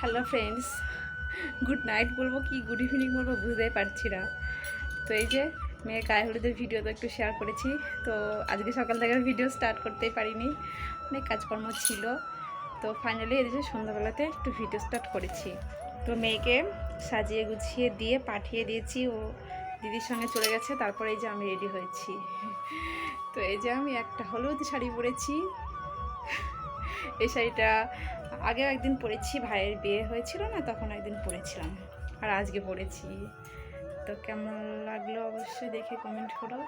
Hello friends, good night বলবো কি good evening বলবো বুঝতেই পারছি না। তো এই যে মেয়ে গায়ে হলুদের ভিডিও তো একটু শেয়ার করেছি। তো আজকে সকাল থেকে ভিডিও স্টার্ট করতেই পারিনি, অনেক কাজকর্ম ছিল। তো ফাইনালি এই যে সন্ধ্যাবেলাতে একটু ভিডিও স্টার্ট করেছি। তো মেয়েকে সাজিয়ে গুছিয়ে দিয়ে পাঠিয়ে দিয়েছি, ও দিদির সঙ্গে চলে গেছে। তারপরে এই যে আমি রেডি হয়েছি। তো এই যে আমি একটা হলুদ শাড়ি পরেছি। এই শাড়িটা আগেও একদিন পরেছি, ভাইয়ের বিয়ে হয়েছিল না, তখন একদিন পরেছিলাম, আর আজকে পরেছি। তো কেমন লাগলো অবশ্যই দেখে কমেন্ট করো।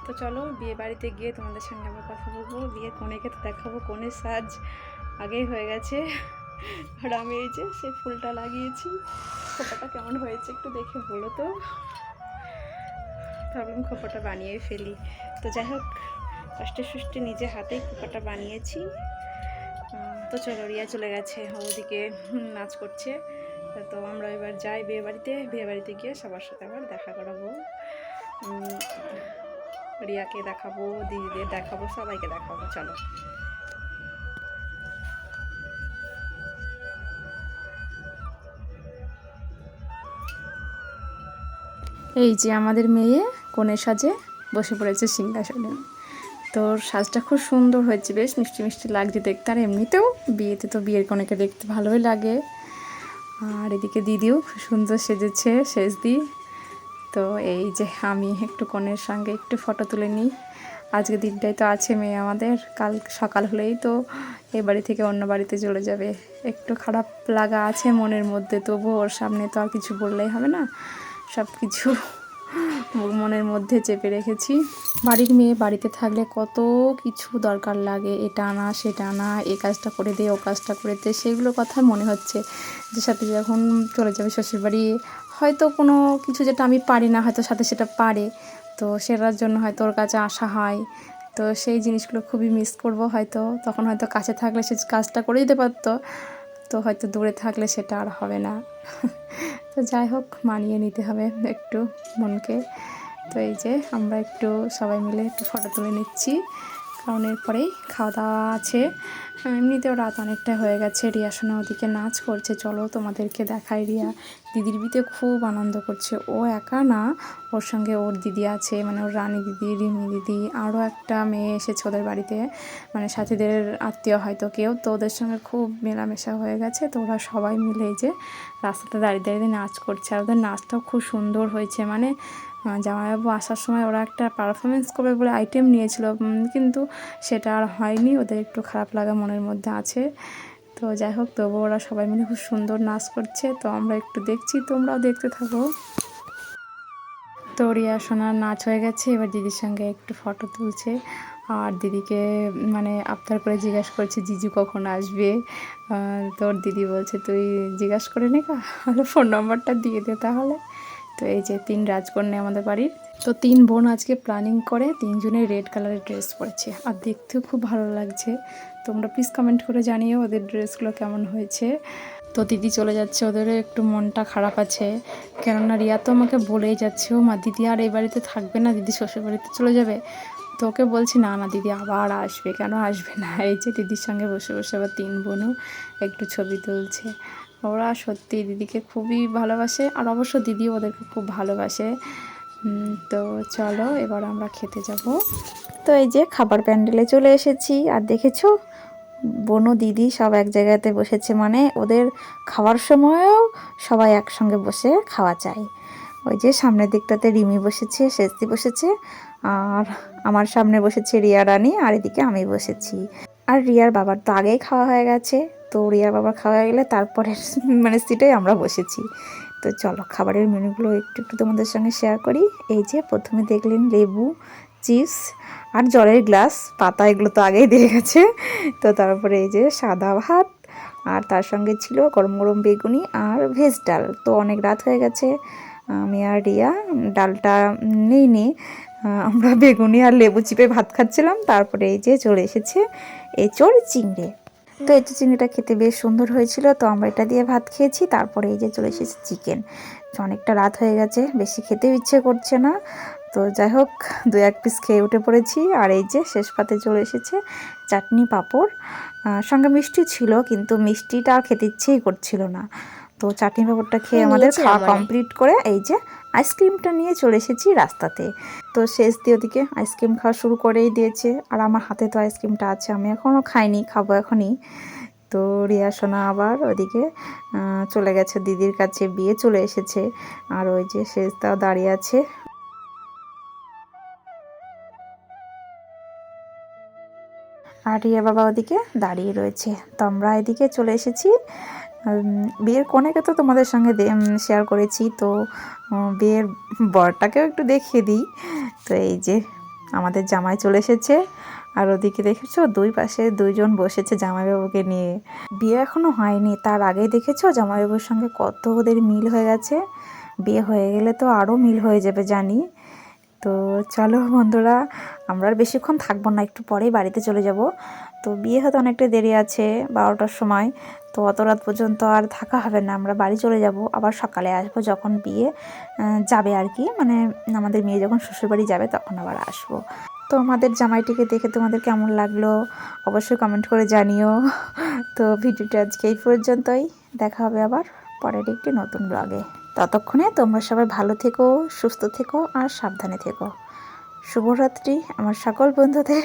তো চলো বিয়ে বাড়িতে গিয়ে তোমাদের সঙ্গে আবার কথা বলবো। বিয়ের কনেকে তো দেখাবো, কনের সাজ আগেই হয়ে গেছে। আর আমি এই যে সেই ফুলটা লাগিয়েছি, খোপাটা কেমন হয়েছে একটু দেখে বলো তো। ভাবলাম খোপাটা বানিয়ে ফেলি। তো যাই হোক, কষ্টে সুষ্টে নিজে হাতেই খোপাটা বানিয়েছি। তো চলো, রিয়া চলে গেছে, ওদিকে নাচ করছে। তো আমরা এবার যাই বিয়ে বাড়িতে গিয়ে সবার সাথে আবার দেখা করাবো। রিয়াকে দেখাবো, দিদিদের দেখাবো, সবাইকে দেখাবো। চলো। এই যে আমাদের মেয়ে কনের সাজে বসে পড়েছে সিংহাসনে। তোর সাজটা খুব সুন্দর হয়েছে, বেশ মিষ্টি মিষ্টি লাগছে দেখতে। আর এমনিতেও বিয়েতে তো বিয়ের কনেকে দেখতে ভালোই লাগে। আর এদিকে দিদিও খুব সুন্দর সেজেছে, সেজদি। তো এই যে আমি একটু কনের সঙ্গে একটু ফটো তুলে নিই। আজকে দিনটাই তো আছে মেয়ে আমাদের, কাল সকাল হলেই তো এ বাড়ি থেকে অন্য বাড়িতে চলে যাবে। একটু খারাপ লাগা আছে মনের মধ্যে, তবু ওর সামনে তো আর কিছু বললেই হবে না, সব কিছু মনের মধ্যে চেপে রেখেছি। বাড়ির মেয়ে বাড়িতে থাকলে কত কিছু দরকার লাগে, এটা আনা সেটা আনা, এ কাজটা করে দে ও কাজটা করে দে, সেগুলোর কথা মনে হচ্ছে যে সাথে যখন চলে যাবে শ্বশুরবাড়ি, হয়তো কোনো কিছু যেটা আমি পারি না, হয়তো সাথে সেটা পারে, তো সেটার জন্য হয়তো ওর কাছে আসা হয়। তো সেই জিনিসগুলো খুবই মিস করব হয়তো। তখন হয়তো কাছে থাকলে সে কাজটা করে দিতে পারতো, তো হয়তো দূরে থাকলে সেটা আর হবে না। তো যাই হোক, মানিয়ে নিতে হবে একটু মনকে। তো এই যে আমরা একটু সবাই মিলে একটু ফটো তুলে নিচ্ছি, কারণ এরপরেই খাওয়া দাওয়া আছে। এমনিতেও রাত অনেকটা হয়ে গেছে। রিয়া সোনা ওদিকে নাচ করছে, চলো তোমাদেরকে দেখাই। রিয়া দিদির বিতে খুব আনন্দ করছে। ও একা না, ওর সঙ্গে ওর দিদি আছে, মানে ওর রানী দিদি, রিমি দিদি, আরও একটা মেয়ে এসেছে ওদের বাড়িতে, মানে সাথীদের আত্মীয় হয়তো কেউ। তো ওদের সঙ্গে খুব মেলামেশা হয়ে গেছে। তো ওরা সবাই মিলে যে রাস্তাতে দাঁড়িয়ে দাঁড়িয়ে নাচ করছে। আর ওদের নাচটাও খুব সুন্দর হয়েছে। মানে জামাইবাবু আসার সময় ওরা একটা পারফরমেন্স করবে বলে আইটেম নিয়েছিল, কিন্তু সেটা আর হয়নি। ওদের একটু খারাপ লাগা মনের মধ্যে আছে। তো যাই হোক, তবু ওরা সবাই মিলে খুব সুন্দর নাচ করছে। তো আমরা একটু দেখছি, তোমরাও দেখতে থাকো। তো রিয়া সোনার নাচ হয়ে গেছে, এবার দিদির সঙ্গে একটু ফটো তুলছে। আর দিদিকে মানে আবদার করে জিজ্ঞাসা করছে জিজু কখন আসবে। তোর দিদি বলছে তুই জিজ্ঞাসা করে নে, তাহলে ফোন নম্বরটা দিয়ে দে তাহলে। তো এই যে 3 রাজকন্যা আমাদের বাড়ির। তো 3 বোন আজকে প্ল্যানিং করে 3 জনের রেড কালারের ড্রেস পরেছে, আর দেখতেও খুব ভালো লাগছে। তোমরা প্লিজ কমেন্ট করে জানিও ওদের ড্রেসগুলো কেমন হয়েছে। তো দিদি চলে যাচ্ছে, ওদেরও একটু মনটা খারাপ আছে, কেননা রিয়া তো আমাকে বলেই যাচ্ছে ও মা দিদি আর এই বাড়িতে থাকবে না, দিদি শ্বশুর বাড়িতে চলে যাবে। তো ওকে বলছি না না দিদি আবার আসবে, কেন আসবে না। এই যে দিদির সঙ্গে বসে বসে আবার 3 বোনও একটু ছবি তুলছে। ওরা সত্যি দিদিকে খুবই ভালোবাসে, আর অবশ্য দিদিও ওদেরকে খুব ভালোবাসে। তো চলো এবার আমরা খেতে যাব। তো এই যে খাবার প্যান্ডেলে চলে এসেছি, আর দেখেছো বোনও দিদি সব এক জায়গাতে বসেছে, মানে ওদের খাওয়ার সময়ও সবাই একসঙ্গে বসে খাওয়া চাই। ওই যে সামনের দিকটাতে রিমি বসেছে, শেষদি বসেছে, আর আমার সামনে বসেছে রিয়া রানী, আর এদিকে আমি বসেছি। আর রিয়ার বাবার তো আগেই খাওয়া হয়ে গেছে, তো রিয়ার বাবার খাওয়া হয়ে গেলে তারপরে মানে সিটে আমরা বসেছি। তো চলো খাবারের মেনুগুলো একটু একটু তোমাদের সঙ্গে শেয়ার করি। এই যে প্রথমে দেখলেন লেবু, চিপস আর জলের গ্লাস, পাতা এগুলো তো আগেই দিয়ে গেছে। তো তারপরে এই যে সাদা ভাত, আর তার সঙ্গে ছিল গরম গরম বেগুনি আর ভেজ ডাল। তো অনেক রাত হয়ে গেছে, আমি আর রিয়া ডালটা নিইনি, আমরা বেগুনি আর লেবু চিপে ভাত খাচ্ছিলাম। তারপরে এই যে চলে এসেছে এঁচোড় চিংড়ে। তো এই যে চিংড়িটা খেতে বেশ সুন্দর হয়েছিল, তো আমরা এটা দিয়ে ভাত খেয়েছি। তারপরে এই যে চলে এসেছে চিকেন। অনেকটা রাত হয়ে গেছে, বেশি খেতেও ইচ্ছে করছে না, তো যাই হোক 2-1 পিস খেয়ে উঠে পড়েছি। আর এই যে শেষ পাতে চলে এসেছে চাটনি পাঁপড়, সঙ্গে মিষ্টি ছিল, কিন্তু মিষ্টিটা আর খেতে ইচ্ছেই করছিল না। তো চাটনি পাঁপড়টা খেয়ে আমাদের খাওয়া কমপ্লিট করে এই যে আইসক্রিমটা নিয়ে চলে এসেছি রাস্তাতে। তো শেষ দিয়ে ওদিকে আইসক্রিম খাওয়া শুরু করেই দিয়েছে, আর আমার হাতে তো আইসক্রিমটা আছে, আমি এখনও খাইনি, খাবো এখনই। তো রিয়া সোনা আবার ওদিকে চলে গেছে দিদির কাছে, বিয়ে চলে এসেছে। আর ওই যে শেষদাও দাঁড়িয়ে আছে। আর রিয়া বাবা ওদিকে দাঁড়িয়ে রয়েছে। তো আমরা এদিকে চলে এসেছি। বিয়ের কনেকে তো তোমাদের সঙ্গে শেয়ার করেছি, তো বিয়ের বরটাকেও একটু দেখিয়ে দিই। তো এই যে আমাদের জামাই চলে এসেছে, আর ওদিকে দেখেছো দুই পাশে দুইজন বসেছে জামাইবাবুকে নিয়ে। বিয়ে এখনো হয়নি, তার আগেই দেখেছো জামাইবাবুর সঙ্গে কত ওদের মিল হয়ে গেছে। বিয়ে হয়ে গেলে তো আরও মিল হয়ে যাবে জানি। তো চলো বন্ধুরা, আমরা আর বেশিক্ষণ থাকবো না, একটু পরেই বাড়িতে চলে যাব। তো বিয়ে হতে অনেকটা দেরি আছে, 12টার সময়। তো অত রাত পর্যন্ত আর থাকা হবে না, আমরা বাড়ি চলে যাব, আবার সকালে আসবো যখন বিয়ে যাবে আর কি, মানে আমাদের মেয়ে যখন শ্বশুরবাড়ি যাবে তখন আবার আসবো। তো আমাদের জামাইটিকে দেখে তোমাদের কেমন লাগলো অবশ্যই কমেন্ট করে জানিও। তো ভিডিওটা আজকে এই পর্যন্তই, দেখা হবে আবার পরের একটি নতুন ব্লগে। ততক্ষণে তোমরা সবাই ভালো থেকো, সুস্থ থেকো আর সাবধানে থেকো। শুভরাত্রি আমার সকল বন্ধুদের।